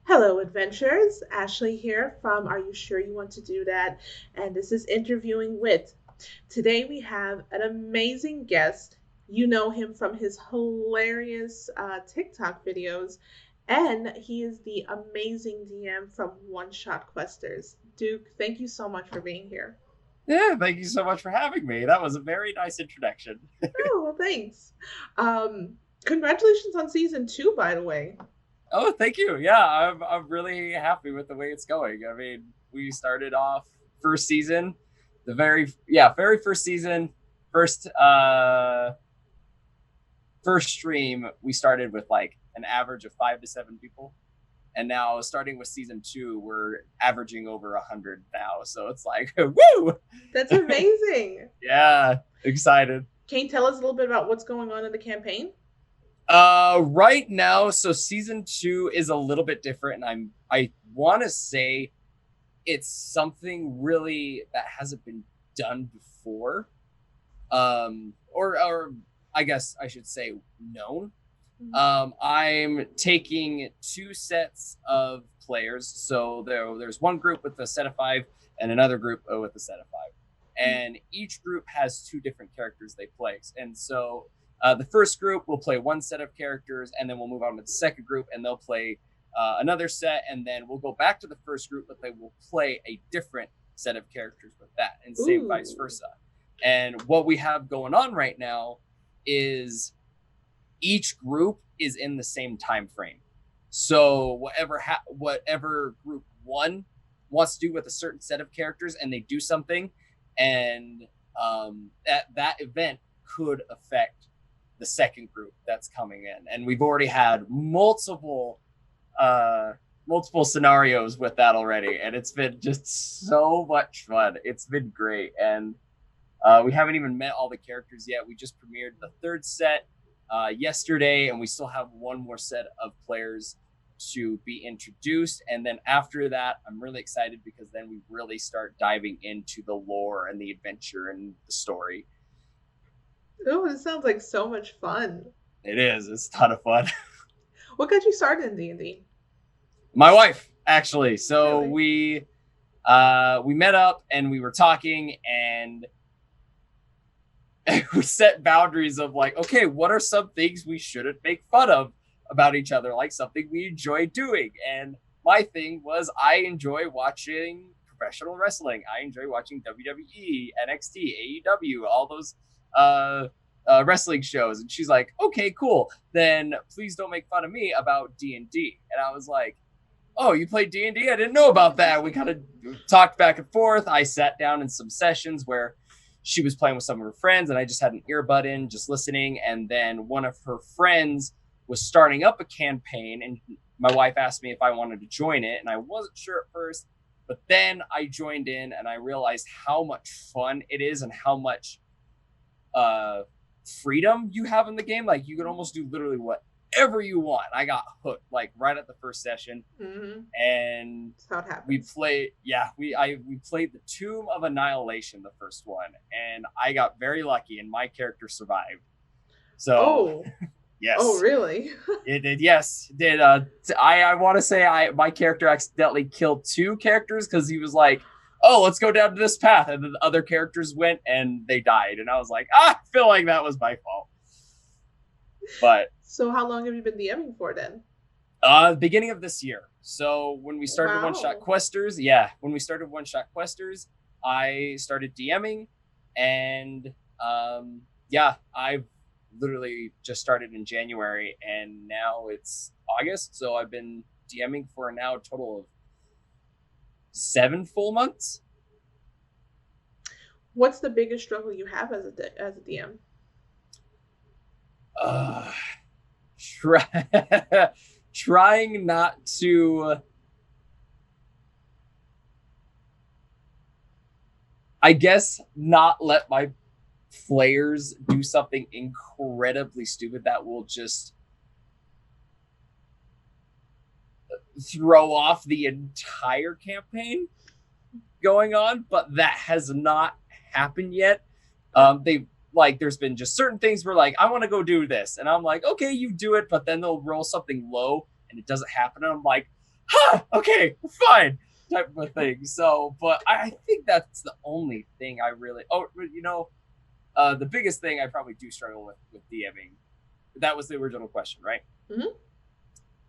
Hello, adventurers. Ashley here from Are You Sure You Want to Do That? And this is Interviewing With. Today we have an amazing guest. You know him from his hilarious TikTok videos, and he is the amazing DM from One Shot Questers. Duke, thank you so much for being here. Yeah, thank you so much for having me. That was a very nice introduction. Oh, well, thanks. Congratulations on season two, by the way. Oh, thank you. Yeah, I'm really happy with the way it's going. I mean, we started off first season, very first season, first first stream. We started with like an average of 5 to 7 people, and now starting with season two, we're averaging over 100 now. So it's like, woo! That's amazing. Yeah, excited. Can you tell us a little bit about what's going on in the campaign? Right now, so season two is a little bit different, and I want to say it's something really that hasn't been done before. Or I guess I should say known. I'm taking two sets of players, so there's one group with a set of five and another group with a set of five, and each group has two different characters they play, and so the first group will play one set of characters, and then we'll move on to the second group, and they'll play another set, and then we'll go back to the first group, but they will play a different set of characters with that, and same vice Ooh. versa. And what we have going on right now is each group is in the same time frame. So whatever group one wants to do with a certain set of characters, and they do something, and that event could affect the second group that's coming in. And we've already had multiple scenarios with that already, and it's been just so much fun. It's been great, and we haven't even met all the characters yet. We just premiered the third set yesterday, and we still have one more set of players to be introduced. And then after that, I'm really excited because then we really start diving into the lore and the adventure and the story. Oh, this sounds like so much fun. It is. It's a ton of fun. What got you started in D&D? My wife, actually. So Really? we met up and we were talking, and we set boundaries of like, okay, what are some things we shouldn't make fun of about each other, like something we enjoy doing. And my thing was I enjoy watching professional wrestling. I enjoy watching WWE, NXT, AEW, all those wrestling shows. And she's like, okay, cool. Then please don't make fun of me about D&D. And I was like, oh, you play D&D? I didn't know about that. We kind of talked back and forth. I sat down in some sessions where she was playing with some of her friends, and I just had an earbud in, just listening. And then one of her friends was starting up a campaign, and my wife asked me if I wanted to join it, and I wasn't sure at first, but then I joined in, and I realized how much fun it is and how much uh, freedom you have in the game. Like you can almost do literally whatever you want. I got hooked like right at the first session, Mm-hmm. and That's how it we happens. played we played the Tomb of Annihilation, the first one, and I got very lucky and my character survived. So Oh, oh, yes, really? it did. Yes, it did. I want to say I my character accidentally killed two characters because he was like, oh, let's go down to this path, and then the other characters went and they died, and I was like, I feel like that was my fault. But So, how long have you been DMing for then? beginning of this year. So when we started One Shot Wow. Questers, yeah, when we started One Shot Questers, I started DMing, and yeah, I've literally just started in January, and now it's August, so I've been DMing for now a total of 7 full months. What's the biggest struggle you have as a DM? Uh, try, trying not to, I guess, not let my players do something incredibly stupid that will just throw off the entire campaign going on, but that has not happened yet. They like there's been just certain things where like I want to go do this, and I'm like, okay, you do it, but then they'll roll something low and it doesn't happen, and I'm like, Okay, fine, type of a thing. So, but I think that's the only thing I really. Oh, the biggest thing I probably do struggle with DMing. That was the original question, right? Mm-hmm.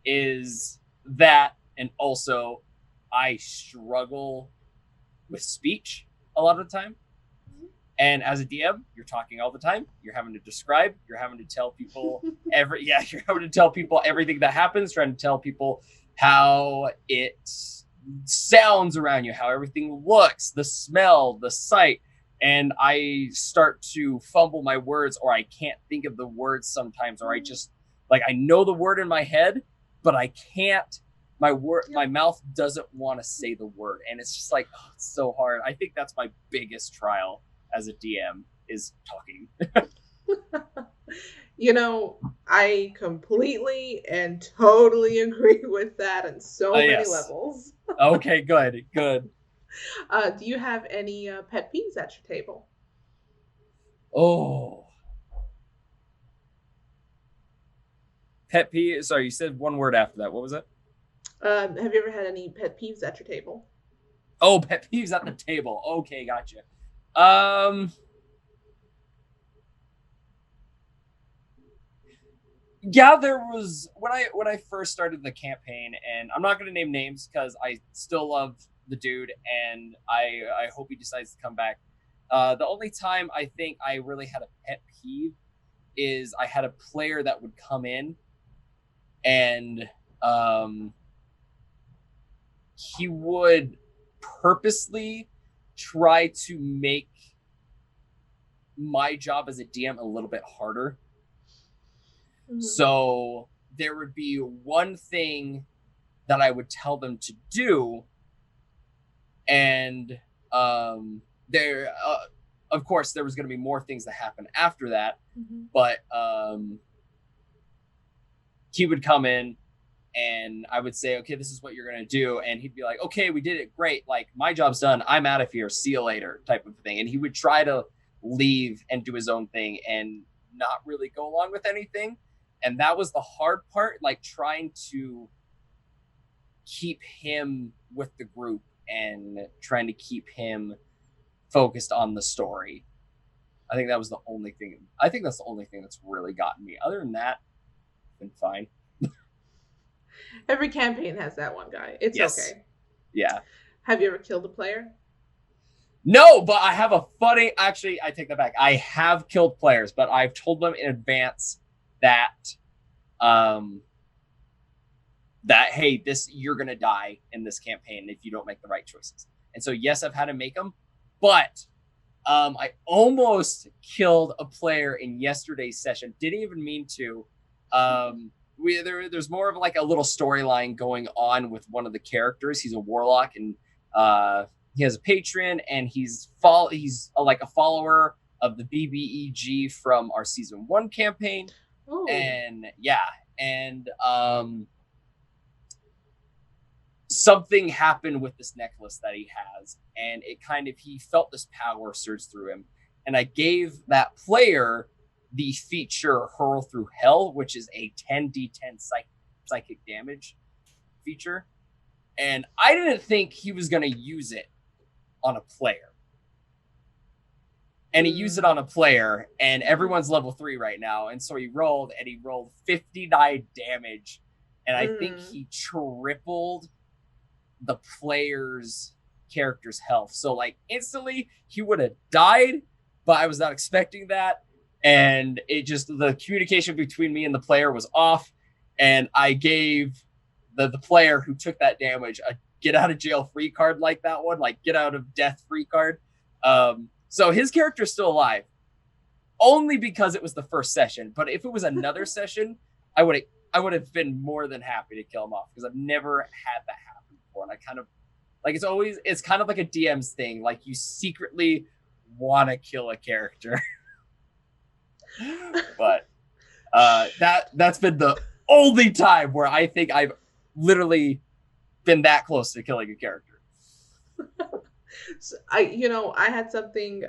Is that, and also I struggle with speech a lot of the time. And as a DM, you're talking all the time. You're having to describe. You're having to tell people You're having to tell people everything that happens. Trying to tell people how it sounds around you, how everything looks, the smell, the sight. And I start to fumble my words, or I can't think of the words sometimes, or I just like I know the word in my head, but I can't. My mouth doesn't want to say the word, and it's just like it's so hard. I think that's my biggest trial as a DM is talking. I completely and totally agree with that on so many Yes. levels. Okay, good, good. Do you have any pet peeves at your table? Oh, pet peeve. Sorry, you said one word after that. What was it? Have you ever had any pet peeves at your table? Oh, pet peeves at the table. Okay, gotcha. Um, yeah, there was when I first started the campaign, and I'm not going to name names because I still love the dude, and I hope he decides to come back. The only time I think I really had a pet peeve is I had a player that would come in and um, he would purposely try to make my job as a DM a little bit harder. Mm-hmm. So there would be one thing that I would tell them to do, and there, of course, there was going to be more things that happen after that. Mm-hmm. But he would come in, and I would say, okay, this is what you're going to do. And he'd be like, okay, we did it. Great. Like, my job's done. I'm out of here. See you later, type of thing. And he would try to leave and do his own thing and not really go along with anything. And that was the hard part, like trying to keep him with the group and trying to keep him focused on the story. I think that was the only thing. I think that's the only thing that's really gotten me. Other than that, been fine. Every campaign has that one guy. It's Yes. okay. Yeah. Have you ever killed a player? No, but I have a funny. Actually, I take that back. I have killed players, but I've told them in advance that, um, that hey, this you're gonna die in this campaign if you don't make the right choices. And so, yes, I've had to make them, but I almost killed a player in yesterday's session. Didn't even mean to. There's more of like a little storyline going on with one of the characters. He's a warlock, and he has a patron, and he's like a follower of the BBEG from our season 1 campaign. Oh. And yeah, and something happened with this necklace that he has, and he felt this power surge through him. And I gave that player the feature Hurl Through Hell, which is a 10d10 psychic damage feature. And I didn't think he was going to use it on a player. And he used it on a player, and everyone's level 3 right now. And so he rolled 59 damage. And I think he tripled the player's character's health. So like instantly he would have died, but I was not expecting that. And the communication between me and the player was off. And I gave the player who took that damage a get out of jail free card, like that one, like get out of death free card. So his character's still alive only because it was the first session. But if it was another session, I would have been more than happy to kill him off, because I've never had that happen before. And I kind of like, it's kind of like a DM's thing. Like, you secretly want to kill a character. But that's been the only time where I think I've literally been that close to killing a character. So I had something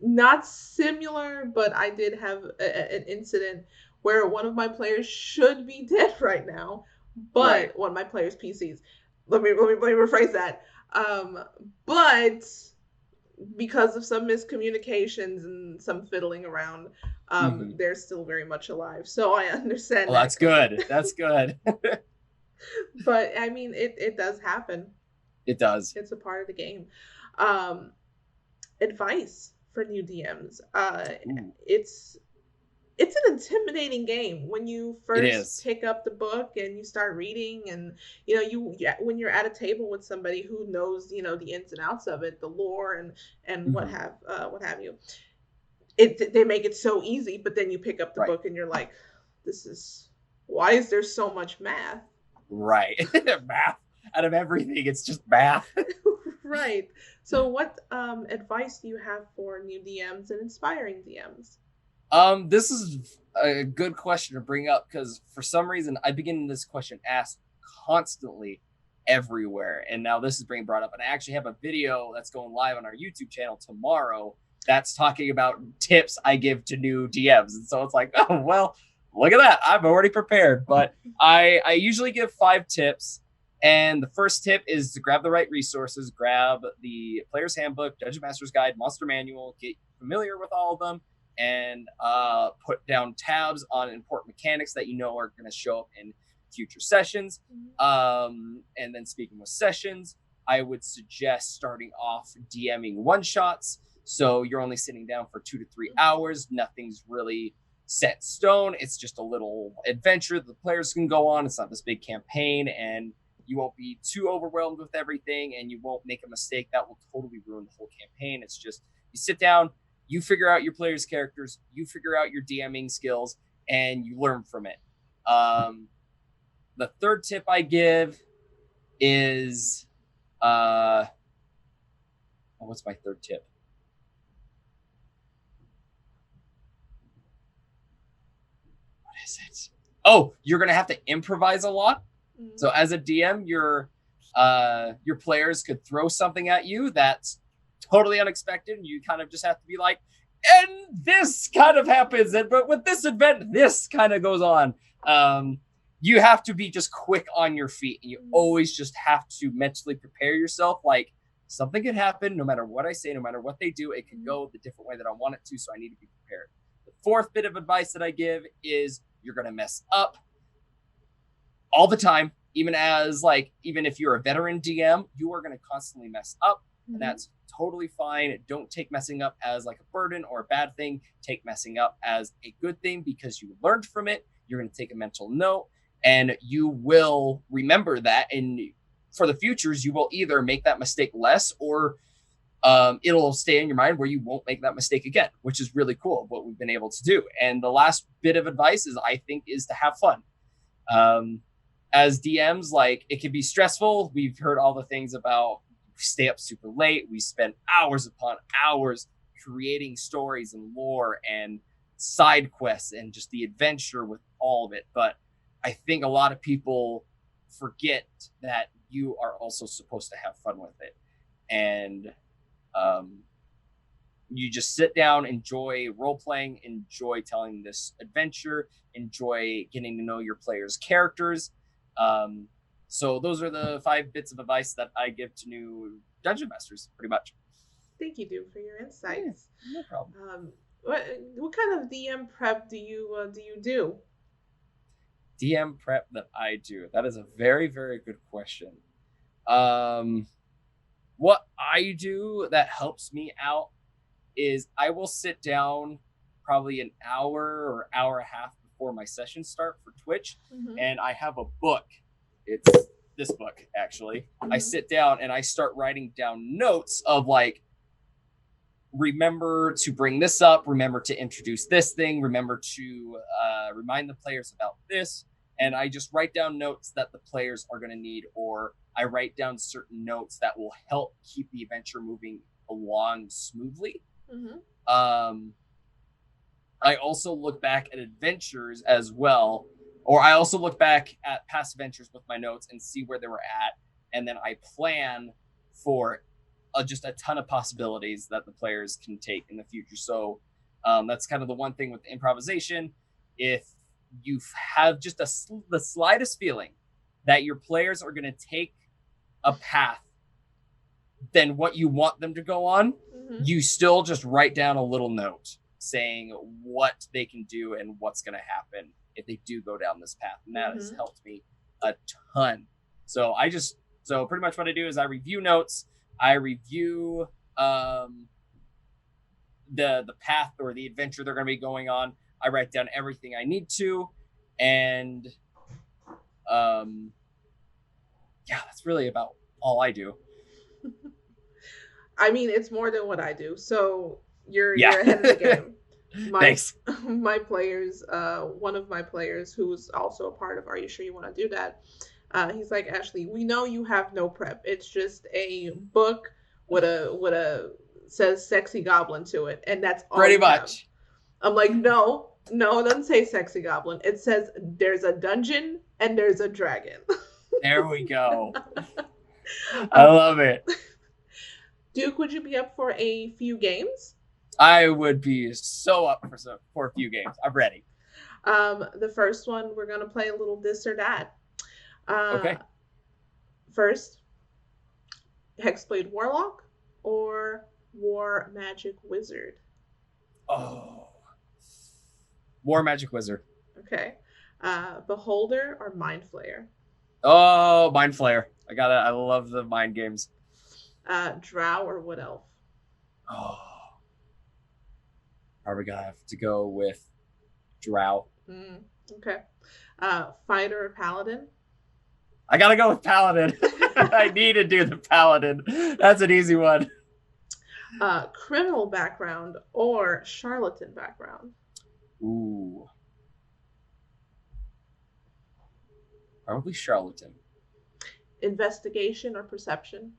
not similar, but I did have an incident where one of my players should be dead right now, but Right. one of my players' PCs. Let me rephrase that. But because of some miscommunications and some fiddling around, Hmm. they're still very much alive. So I understand Well, that that's good. completely. That's good. But I mean, it does happen. It does. It's a part of the game. Um, Advice for new DMs. Ooh, It's it's an intimidating game when you it first is. pick up the book and you start reading, and when you're at a table with somebody who knows the ins and outs of it, the lore and Hmm. what have you. They make it so easy, but then you pick up the Right. book and you're like, this is why is there so much math? Right. Math. Out of everything, it's just math. Right. So what advice do you have for new DMs and inspiring DMs? This is a good question to bring up because for some reason I begin this question asked constantly everywhere, and now this is being brought up. And I actually have a video that's going live on our YouTube channel tomorrow that's talking about tips I give to new DMs, and so it's like, oh well, look at that, I'm already prepared. But I usually give 5 tips. And the first tip is to grab the right resources, grab the player's handbook, Dungeon Master's Guide, Monster Manual, get familiar with all of them, and put down tabs on important mechanics that you know are going to show up in future sessions. And then speaking with sessions, I would suggest starting off DMing one shots. So you're only sitting down for 2 to 3 hours. Nothing's really set in stone. It's just a little adventure that the players can go on. It's not this big campaign, and you won't be too overwhelmed with everything, and you won't make a mistake that will totally ruin the whole campaign. It's just you sit down, you figure out your players' characters, you figure out your DMing skills, and you learn from it. Um, the third tip I give is what's my third tip? What is it? Oh, you're gonna have to improvise a lot. So Mm-hmm. as a DM, your players could throw something at you that's totally unexpected, and you kind of just have to be like, and this kind of happens, and but with this event, this kind of goes on. Um, you have to be just quick on your feet, and you always just have to mentally prepare yourself. Like something could happen, no matter what I say, no matter what they do, it could go the different way that I want it to. So I need to be prepared. The fourth bit of advice that I give is you're gonna mess up all the time. Even if you're a veteran DM, you are going to constantly mess up, and Mm-hmm. that's totally fine. Don't take messing up as like a burden or a bad thing. Take messing up as a good thing because you learned from it. You're going to take a mental note, and you will remember that. And for the futures, you will either make that mistake less, or it'll stay in your mind where you won't make that mistake again, which is really cool what we've been able to do. And the last bit of advice is to have fun. Um, as DMs, like it can be stressful. We've heard all the things about we stay up super late. We spend hours upon hours creating stories and lore and side quests and just the adventure with all of it. But I think a lot of people forget that you are also supposed to have fun with it. And um, you just sit down, enjoy role playing, enjoy telling this adventure, enjoy getting to know your players' characters. Um, so those are the 5 bits of advice that I give to new dungeon masters, pretty much. Thank you, do for your Yeah, insights. no problem. What kind of DM prep do you do? DM prep that I do. That is a very, very good question. Um, what I do that helps me out is I will sit down probably an hour or hour and a half before my sessions start for Twitch, Mm-hmm. and I have a book. It's this book actually. I Mm-hmm. sit down and I start writing down notes of like, remember to bring this up, remember to introduce this thing, remember to remind the players about this. And I just write down notes that the players are going to need, or I write down certain notes that will help keep the adventure moving along smoothly. Mm-hmm. um, I also look back at adventures as well, or I also look back at past adventures with my notes and see where they were at, and then I plan for just a ton of possibilities that the players can take in the future. So that's kind of the one thing with improvisation. If you have just the slightest feeling that your players are going to take a path than what you want them to go on, you still just write down a little note saying what they can do and what's going to happen if they do go down this path. And that has helped me a ton. So pretty much what I do is I review notes. I review the path or the adventure they're going to be going on. I write down everything I need to. And that's really about all I do. I mean, it's more than what I do. So you're ahead of the game. Thanks. My players, one of my players who's also a part of Are You Sure You Want to Do That? He's like, Ashley, we know you have no prep. It's just a book with a says sexy goblin to it, and that's all. Pretty much. I'm like, no, it doesn't say sexy goblin. It says there's a dungeon and there's a dragon. There we go. I love it. Duke, would you be up for a few games? I would be so up for a few games. I'm ready. The first one, we're going to play a little this or that. Okay. First, Hexblade Warlock or War Magic Wizard? Oh. War Magic Wizard. Okay. Beholder or Mind Flayer? Oh, Mind Flayer. I love the mind games. Drow or Wood Elf? Oh. Probably gonna have to go with Drow. Okay. Fighter or Paladin? I gotta go with Paladin. I need to do the Paladin. That's an easy one. Criminal background or charlatan background? Ooh. Probably charlatan. Investigation or perception?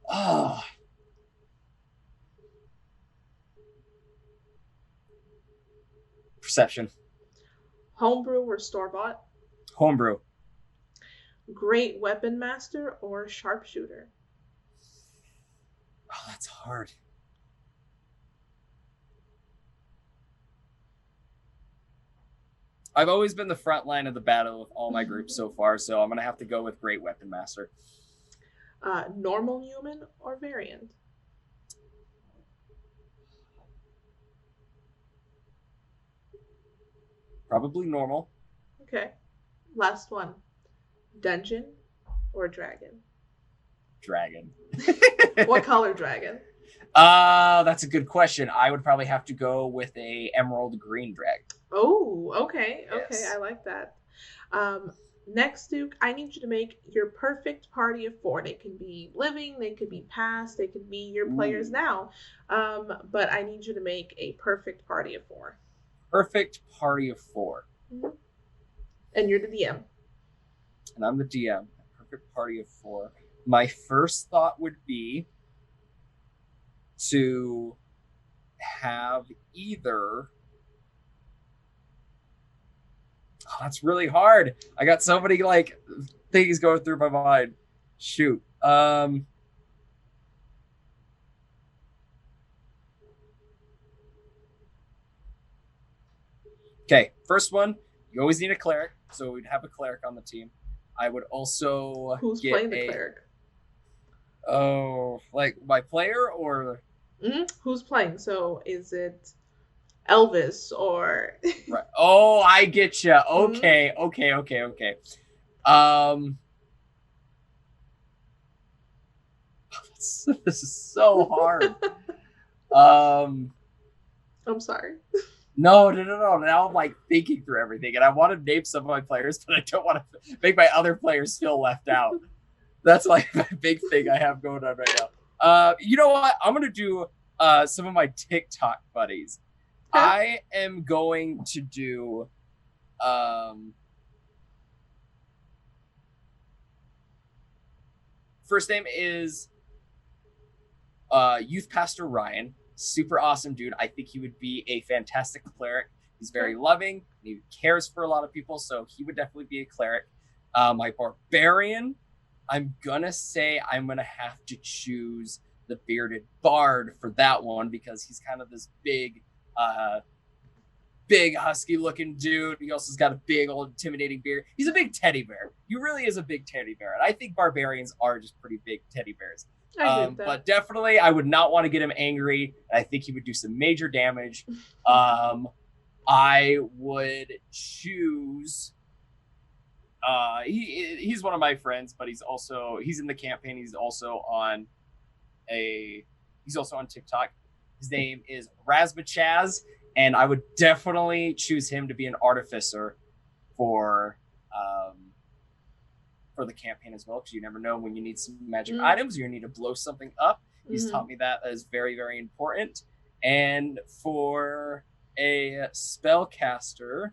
Oh. Perception. Homebrew or store-bought? Homebrew. Great weapon master or sharpshooter? Oh, that's hard. I've always been the front line of the battle with all my groups so far, so I'm going to have to go with Great Weapon Master. Normal human or variant? Probably normal. Okay. Last one. Dungeon or dragon? Dragon. What color dragon? That's a good question. I would probably have to go with a emerald green dragon. Oh, okay. Yes. Okay, I like that. Next, Duke, I need you to make your perfect party of 4. They can be living, they could be past, they could be your players now. But I need you to make a perfect party of 4. Perfect party of 4. Mm-hmm. And you're the DM. And I'm the DM. Perfect party of 4. My first thought would be to have either... Oh, that's really hard. I got so many things going through my mind. Shoot. Okay, first one. You always need a cleric, so we'd have a cleric on the team. I would also Who's playing the cleric? Oh, like my player or? Who's playing? So is it Elvis or? Right. Oh, I get you. Okay, okay. This is so hard. I'm sorry. No. Now I'm thinking through everything, and I want to name some of my players, but I don't want to make my other players feel left out. That's my big thing I have going on right now. You know what? I'm gonna do some of my TikTok buddies. Okay. I am going to do first name is Youth Pastor Ryan. Super awesome dude. I think he would be a fantastic cleric. He's very loving. He cares for a lot of people, so he would definitely be a cleric. My barbarian, I'm gonna say I'm gonna have to choose the bearded bard for that one because he's kind of this big big husky looking dude. He also has got a big old intimidating beard. He's a big teddy bear. He really is a big teddy bear. And I think barbarians are just pretty big teddy bears. But definitely I would not want to get him angry. I think he would do some major damage. I would choose he's one of my friends, but he's in the campaign. He's also on TikTok. His name is Razmachaz, and I would definitely choose him to be an artificer for the campaign as well, because you never know when you need some magic items or you need to blow something up. He's taught me that is very, very important. And for a spellcaster,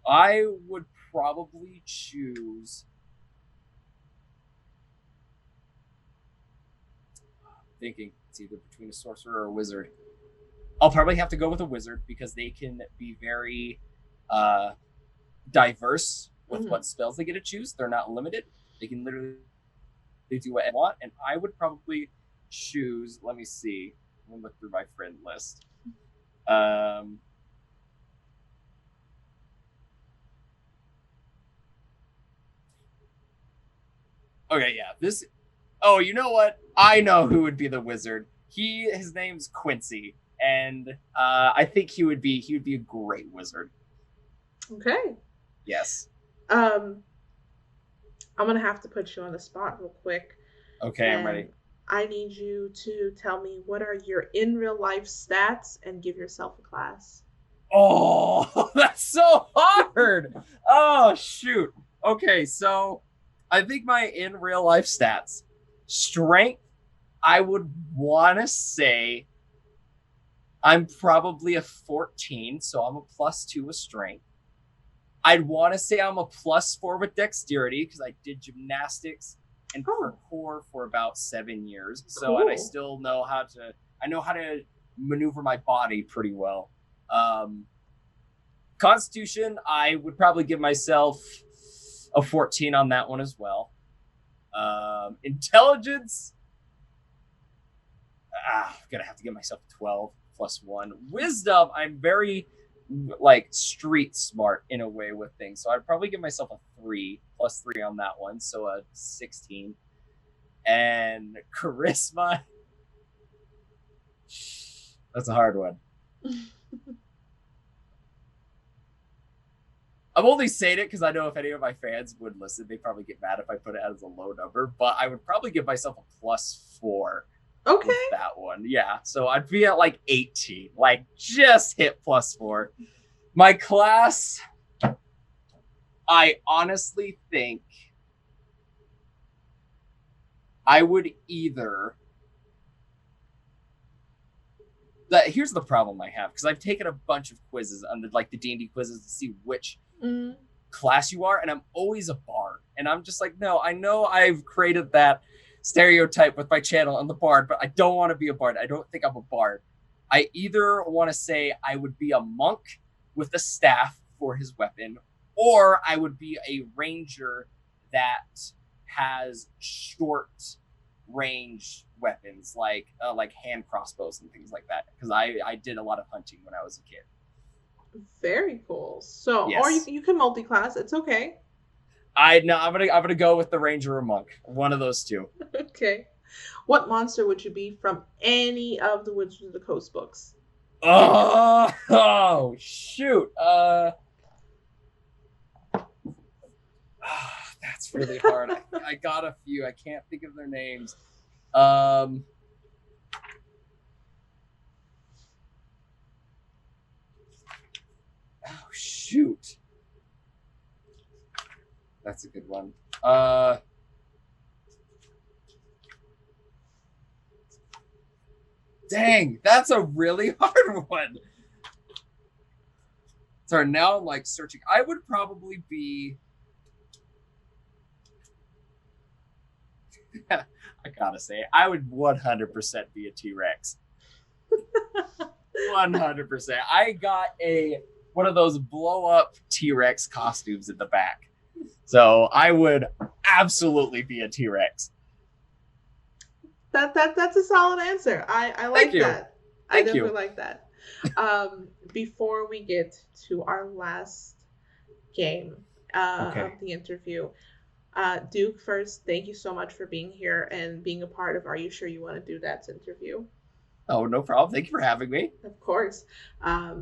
I would probably choose thinking it's either between a sorcerer or a wizard. I'll probably have to go with a wizard because they can be very diverse with what spells they get to choose. They're not limited. They can literally do what they want. And I would probably choose, let me see. Let me look through my friend list. Okay, yeah. Oh, you know what? I know who would be the wizard. His name's Quincy, and I think he would be a great wizard. Okay. Yes. I'm gonna have to put you on the spot real quick. Okay, I'm ready. I need you to tell me what are your in real life stats and give yourself a class. Oh, that's so hard. Oh, shoot. Okay, so I think my in real life stats, strength, I would want to say I'm probably a 14, so I'm a +2 with strength. I'd want to say I'm a +4 with dexterity because I did gymnastics and parkour for about 7 years. So, cool. And I still know how to maneuver my body pretty well. Constitution, I would probably give myself a 14 on that one as well. Intelligence, I'm gonna have to give myself a 12 +1. Wisdom, I'm very street smart in a way with things, so I'd probably give myself a 3 +3 on that one, so a 16. And charisma, that's a hard one. I'm only saying it because I know if any of my fans would listen, they'd probably get mad if I put it as a low number, but I would probably give myself a +4. Okay. With that one. Yeah. So I'd be at 18. Just hit +4. My class, I honestly think I would either. Here's the problem I have, because I've taken a bunch of quizzes under the D&D quizzes to see which class you are, and I'm always a bard. And I'm just no, I know I've created that stereotype with my channel on the bard, but I don't want to be a bard. I don't think I'm a bard. I either want to say I would be a monk with a staff for his weapon, or I would be a ranger that has short range weapons like hand crossbows and things like that, because I did a lot of hunting when I was a kid. Very cool. So, yes. Or you can multi-class. It's okay. I'm gonna go with the ranger or monk. One of those two. Okay. What monster would you be from any of the Wizards of the Coast books? Oh shoot. That's really hard. I got a few. I can't think of their names. Oh shoot. That's a good one. Dang, that's a really hard one. Sorry, now I'm searching. I would probably be. I gotta say, I would 100% be a T-Rex. 100%. I got one of those blow-up T-Rex costumes in the back. So I would absolutely be a T-Rex. That's a solid answer. I like that. I definitely like that. Before we get to our last game Okay. of the interview, Duke, first, thank you so much for being here and being a part of Are You Sure You Want to Do That interview? Oh, no problem. Thank you for having me. Of course.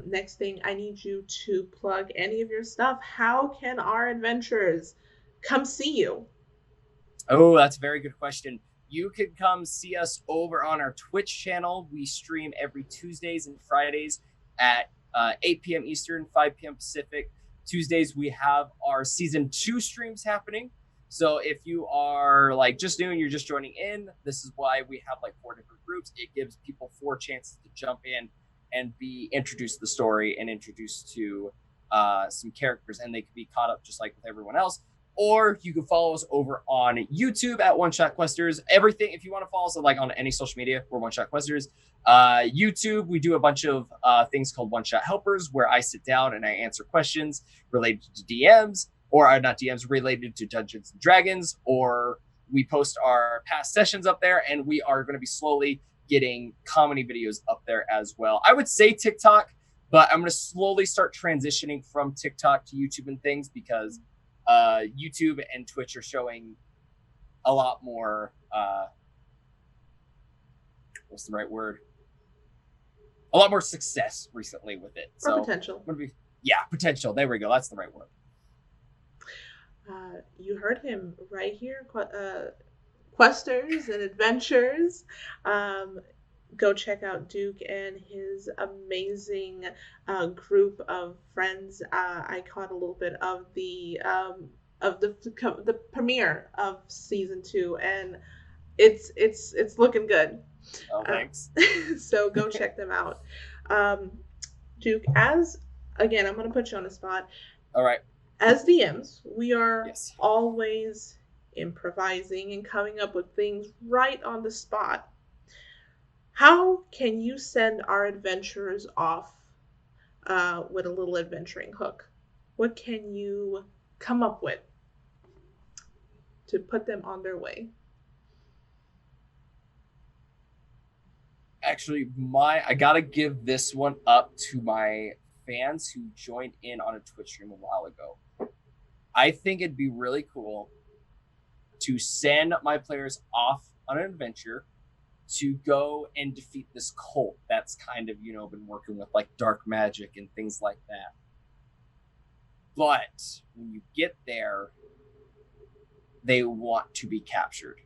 Next thing, I need you to plug any of your stuff. How can our adventurers come see you? Oh, that's a very good question. You can come see us over on our Twitch channel. We stream every Tuesdays and Fridays at 8 p.m. Eastern, 5 p.m. Pacific. Tuesdays, we have our season 2 streams happening. So if you are like just new and you're just joining in, this is why we have like 4 different groups. It gives people 4 chances to jump in and be introduced to the story and introduced to some characters, and they can be caught up just like with everyone else. Or you can follow us over on YouTube at One Shot Questers. Everything, if you want to follow us like on any social media, we're One Shot Questers. YouTube, we do a bunch of things called One Shot Helpers, where I sit down and I answer questions related to DMs, or not DMs, related to Dungeons and Dragons, or we post our past sessions up there, and we are going to be slowly getting comedy videos up there as well. I would say TikTok, but I'm going to slowly start transitioning from TikTok to YouTube and things, because YouTube and Twitch are showing a lot more. What's the right word? A lot more success recently with it. So, or potential. Potential. There we go. That's the right word. You heard him right here. Questers and adventures. Go check out Duke and his amazing group of friends. I caught a little bit of the premiere of season 2, and it's looking good. Oh, thanks. So go check them out. Duke, again, I'm going to put you on the spot. All right. As DMs, we are always improvising and coming up with things right on the spot. How can you send our adventurers off with a little adventuring hook? What can you come up with to put them on their way? Actually, I gotta give this one up to my fans who joined in on a Twitch stream a while ago. I think it'd be really cool to send my players off on an adventure to go and defeat this cult that's kind of, been working with like dark magic and things like that. But when you get there, they want to be captured.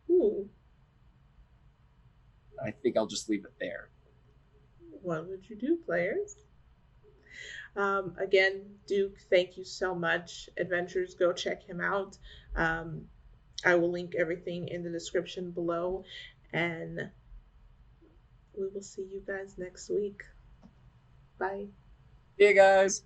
Ooh. I think I'll just leave it there. What would you do, players? Again, Duke, thank you so much. Adventures, go check him out. I will link everything in the description below, and we will see you guys next week. Bye. Hey, guys.